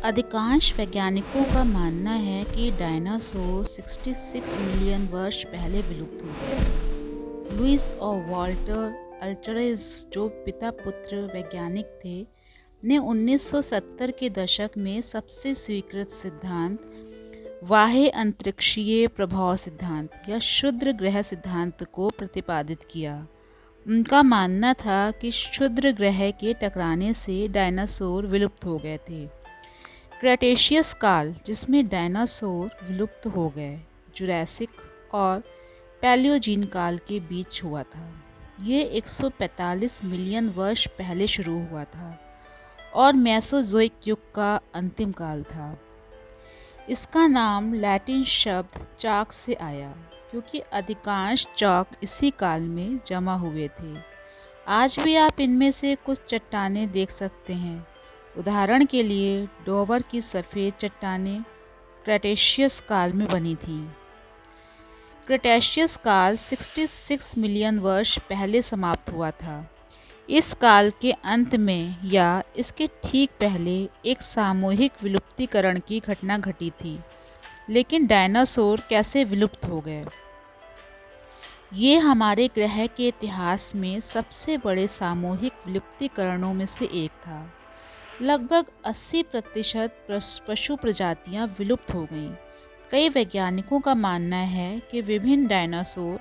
अधिकांश वैज्ञानिकों का मानना है कि डायनासोर 66 मिलियन वर्ष पहले विलुप्त हो गए। लुईस और वॉल्टर अल्चरेज, जो पिता पुत्र वैज्ञानिक थे, ने 1970 के दशक में सबसे स्वीकृत सिद्धांत बाह्य अंतरिक्षीय प्रभाव सिद्धांत या क्षुद्र ग्रह सिद्धांत को प्रतिपादित किया। उनका मानना था कि क्षुद्र ग्रह के टकराने से डायनासोर विलुप्त हो गए थे। क्रेटेशियस काल, जिसमें डायनासोर विलुप्त हो गए, जुरासिक और पैलियोजीन काल के बीच हुआ था। ये 145 मिलियन वर्ष पहले शुरू हुआ था और मेसोजोइक युग का अंतिम काल था। इसका नाम लैटिन शब्द चाक से आया, क्योंकि अधिकांश चाक इसी काल में जमा हुए थे। आज भी आप इनमें से कुछ चट्टानें देख सकते हैं। उदाहरण के लिए, डोवर की सफ़ेद चट्टानें क्रेटेशियस काल में बनी थीं। क्रेटेशियस काल 66 मिलियन वर्ष पहले समाप्त हुआ था। इस काल के अंत में या इसके ठीक पहले एक सामूहिक विलुप्तीकरण की घटना घटी थी। लेकिन डायनासोर कैसे विलुप्त हो गए? ये हमारे ग्रह के इतिहास में सबसे बड़े सामूहिक विलुप्तीकरणों में से एक था। लगभग 80% पशु प्रजातियां विलुप्त हो गईं। कई वैज्ञानिकों का मानना है कि विभिन्न डायनासोर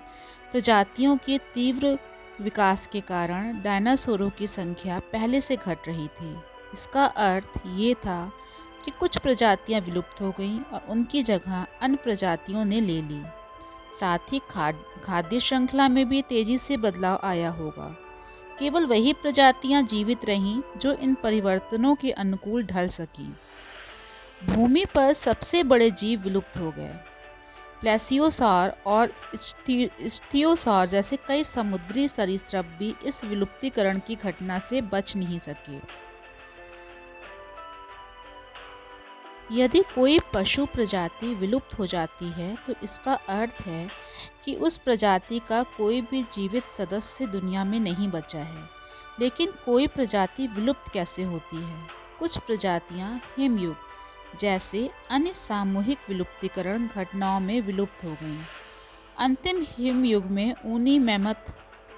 प्रजातियों के तीव्र विकास के कारण डायनासोरों की संख्या पहले से घट रही थी। इसका अर्थ ये था कि कुछ प्रजातियां विलुप्त हो गईं और उनकी जगह अन्य प्रजातियों ने ले ली। साथ ही खाद्य श्रृंखला में भी तेजी से बदलाव आया होगा। केवल वही प्रजातियां जीवित रहीं जो इन परिवर्तनों के अनुकूल ढल सकीं। भूमि पर सबसे बड़े जीव विलुप्त हो गए। प्लेसियोसार और इस्थियोसार जैसे कई समुद्री सरीसृप भी इस विलुप्तीकरण की घटना से बच नहीं सके। यदि कोई पशु प्रजाति विलुप्त हो जाती है तो इसका अर्थ है कि उस प्रजाति का कोई भी जीवित सदस्य दुनिया में नहीं बचा है। लेकिन कोई प्रजाति विलुप्त कैसे होती है? कुछ प्रजातियां हिमयुग जैसे अन्य सामूहिक विलुप्तीकरण घटनाओं में विलुप्त हो गईं। अंतिम हिमयुग में ऊनी मैमथ,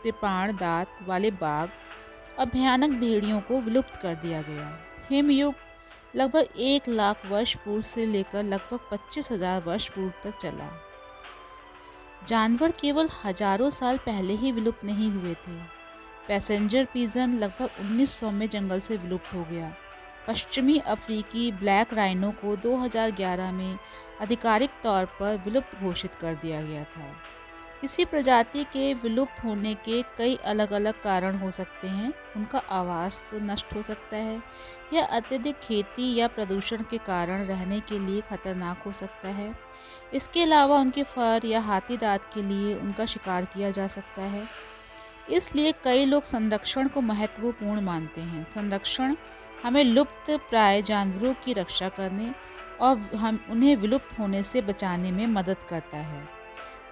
त्रिपाण दांत वाले बाघ और भयानक भेड़ियों को विलुप्त कर दिया गया। हिमयुग लगभग 1 लाख वर्ष पूर्व से लेकर लगभग 25,000 वर्ष पूर्व तक चला। जानवर केवल हजारों साल पहले ही विलुप्त नहीं हुए थे। पैसेंजर पिजन लगभग 1900 में जंगल से विलुप्त हो गया। पश्चिमी अफ्रीकी ब्लैक राइनो को 2011 में आधिकारिक तौर पर विलुप्त घोषित कर दिया गया था। किसी प्रजाति के विलुप्त होने के कई अलग अलग कारण हो सकते हैं। उनका आवास नष्ट हो सकता है, या अत्यधिक खेती या प्रदूषण के कारण रहने के लिए खतरनाक हो सकता है। इसके अलावा उनके फर या हाथी दांत के लिए उनका शिकार किया जा सकता है। इसलिए कई लोग संरक्षण को महत्वपूर्ण मानते हैं। संरक्षण हमें लुप्त प्राय जानवरों की रक्षा करने और हम उन्हें विलुप्त होने से बचाने में मदद करता है।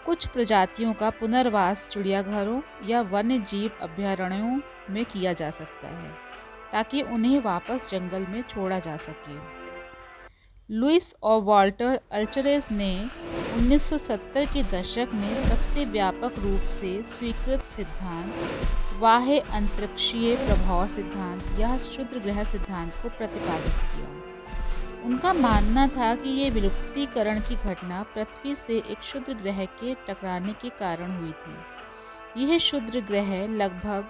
कुछ प्रजातियों का पुनर्वास चिड़ियाघरों या वन्य जीव अभयारण्यों में किया जा सकता है ताकि उन्हें वापस जंगल में छोड़ा जा सके। लुईस और वॉल्टर अल्चरेज ने 1970 के दशक में सबसे व्यापक रूप से स्वीकृत सिद्धांत बाह्य अंतरिक्षीय प्रभाव सिद्धांत या क्षुद्र ग्रह सिद्धांत को प्रतिपादित किया। उनका मानना था कि ये विलुप्तीकरण की घटना पृथ्वी से एक क्षुद्र ग्रह के टकराने के कारण हुई थी। यह क्षुद्र ग्रह लगभग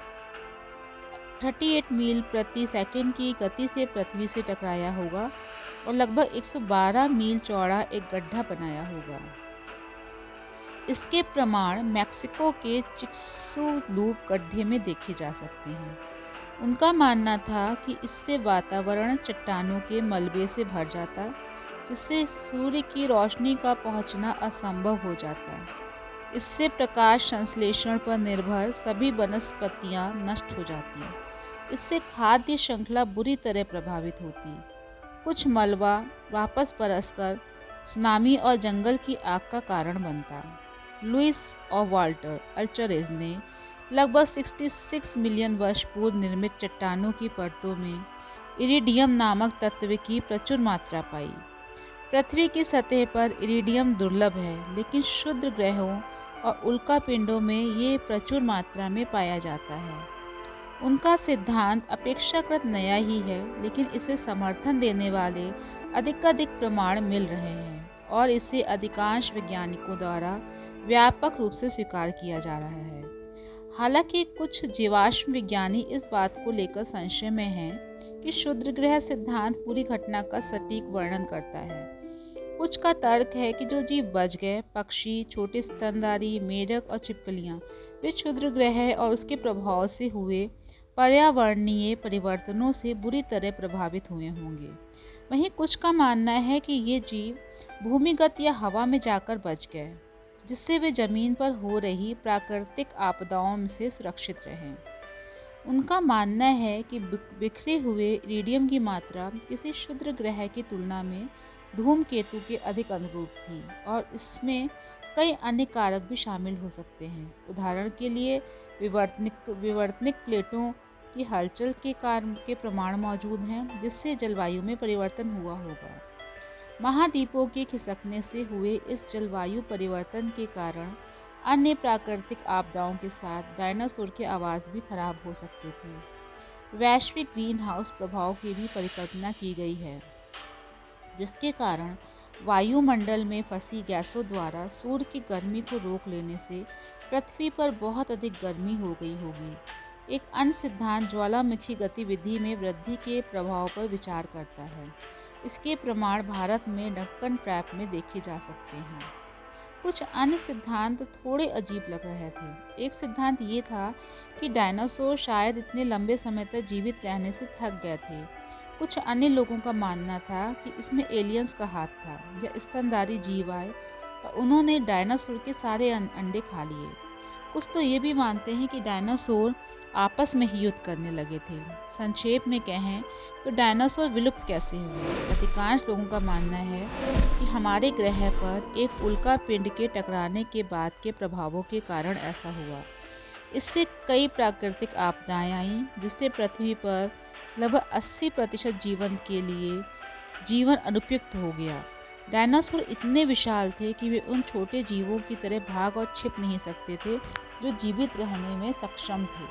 38 मील प्रति सेकंड की गति से पृथ्वी से टकराया होगा और लगभग 112 मील चौड़ा एक गड्ढा बनाया होगा। इसके प्रमाण मैक्सिको के चिक्सुलूप गड्ढे में देखे जा सकते हैं। उनका मानना था कि इससे वातावरण चट्टानों के मलबे से भर जाता, जिससे सूर्य की रोशनी का पहुंचना असंभव हो जाता। इससे प्रकाश संश्लेषण पर निर्भर सभी वनस्पतियां नष्ट हो जाती। इससे खाद्य श्रृंखला बुरी तरह प्रभावित होती। कुछ मलबा वापस बरसकर सुनामी और जंगल की आग का कारण बनता। लुईस और वॉल्टर अल्चरेज ने लगभग 66 मिलियन वर्ष पूर्व निर्मित चट्टानों की परतों में इरिडियम नामक तत्व की प्रचुर मात्रा पाई। पृथ्वी की सतह पर इरिडियम दुर्लभ है, लेकिन क्षुद्र ग्रहों और उल्कापिंडों में ये प्रचुर मात्रा में पाया जाता है। उनका सिद्धांत अपेक्षाकृत नया ही है, लेकिन इसे समर्थन देने वाले अधिकाधिक प्रमाण मिल रहे हैं और इसे अधिकांश वैज्ञानिकों द्वारा व्यापक रूप से स्वीकार किया जा रहा है। हालांकि कुछ जीवाश्म विज्ञानी इस बात को लेकर संशय में हैं कि क्षुद्र ग्रह सिद्धांत पूरी घटना का सटीक वर्णन करता है। कुछ का तर्क है कि जो जीव बच गए, पक्षी, छोटे स्तनधारी, मेढक और छिपकलियां, वे क्षुद्र ग्रह और उसके प्रभाव से हुए पर्यावरणीय परिवर्तनों से बुरी तरह प्रभावित हुए होंगे। वहीं कुछ का मानना है कि ये जीव भूमिगत या हवा में जाकर बच गए, जिससे वे जमीन पर हो रही प्राकृतिक आपदाओं से सुरक्षित रहें। उनका मानना है कि बिखरे हुए इरिडियम की मात्रा किसी क्षुद्र ग्रह की तुलना में धूमकेतु के अधिक अनुरूप थी और इसमें कई अन्य कारक भी शामिल हो सकते हैं। उदाहरण के लिए विवर्तनिक प्लेटों की हलचल के कारण के प्रमाण मौजूद हैं, जिससे जलवायु में परिवर्तन हुआ होगा। महाद्वीपों के खिसकने से हुए इस जलवायु परिवर्तन के कारण अन्य प्राकृतिक आपदाओं के साथ डायनासोर के आवास भी खराब हो सकते थे। वैश्विक ग्रीन हाउस प्रभाव की भी परिकल्पना की गई है, जिसके कारण वायुमंडल में फंसी गैसों द्वारा सूर्य की गर्मी को रोक लेने से पृथ्वी पर बहुत अधिक गर्मी हो गई होगी। एक अन्य सिद्धांत ज्वालामुखी गतिविधि में वृद्धि के प्रभाव पर विचार करता है। इसके प्रमाण भारत में डक्कन ट्रैप में देखे जा सकते हैं। कुछ अन्य सिद्धांत थोड़े अजीब लग रहे थे। एक सिद्धांत ये था कि डायनासोर शायद इतने लंबे समय तक जीवित रहने से थक गए थे। कुछ अन्य लोगों का मानना था कि इसमें एलियंस का हाथ था या स्तनधारी जीव आए और उन्होंने डायनासोर के सारे अंडे खा लिए। कुछ तो ये भी मानते हैं कि डायनासोर आपस में ही युद्ध करने लगे थे। संक्षेप में कहें तो डायनासोर विलुप्त कैसे हुए? अधिकांश लोगों का मानना है कि हमारे ग्रह पर एक उल्का पिंड के टकराने के बाद के प्रभावों के कारण ऐसा हुआ। इससे कई प्राकृतिक आपदाएं आईं, जिससे पृथ्वी पर लगभग 80% जीवन के लिए जीवन अनुपयुक्त हो गया। डायनासोर इतने विशाल थे कि वे उन छोटे जीवों की तरह भाग और छिप नहीं सकते थे जो जीवित रहने में सक्षम थे।